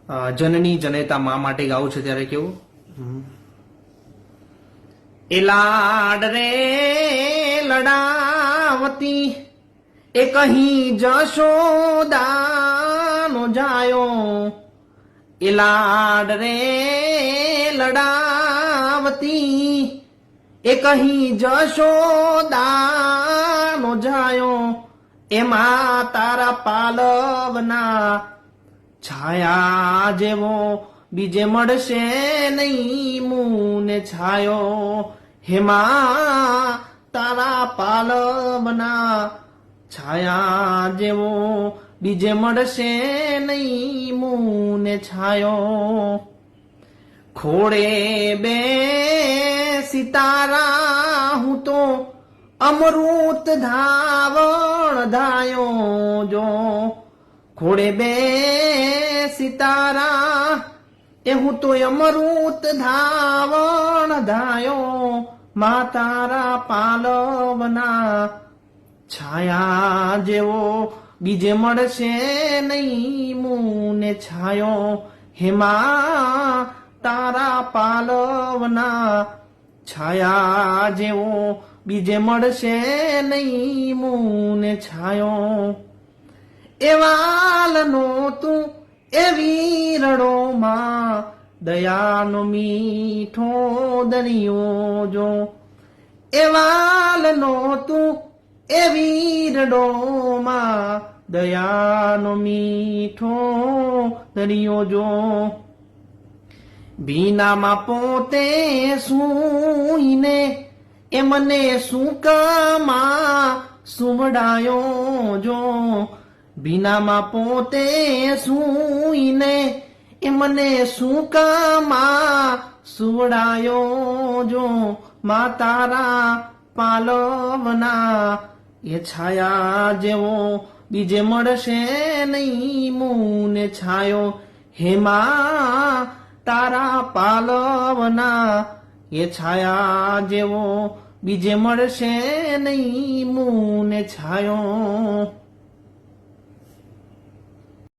જનની જનેતા મા માટે ગાવું છે ત્યારે કેવું એ લાડ રે લડાવતી એ કહી જશોદાનો જાયો એ લાડ રે લડાવતી એ કહી જશોદાનો જાયો એમાં તારા પાલવના છાયા જેવો બીજે મળશે નહીં મુને છાયો હેમાં તારા પાલવના છાયા જેવો બીજે મળશે નહીં મુને છાયો ખોડે બે સિતારા હું તો અમૃત ધાવણ ધાયો જો ખોડે બે સિતારા એ હું તો અમૃત ધાવણ ધાયો મા તારા પાલવના છાયા જેવો બીજે મળશે નહીં મુને છાયો હેમાં તારા પાલવના છાયા જેવો બીજે મળશે નહીં મુને છાયો એ વાલનો તું એ વીરડો માં દયાનો મીઠો દરિયો જો એ વાલનો તું એ વીરડો માં દયાનો મીઠો દરિયો જો ભીનામાં પોતે સૂઈને એ મને સૂકામાં સુવડાયો જો ભીનામાં પોતે સૂઈને એ મને સૂકામાં સુવડાયો જો મા તારા પાલવના એ છાયા જેવો બીજે મળશે નહીં મુને છાયો હેમાં તારા પાલવના એ છાયા જેવો બીજે મળશે નહીં મુને છાયો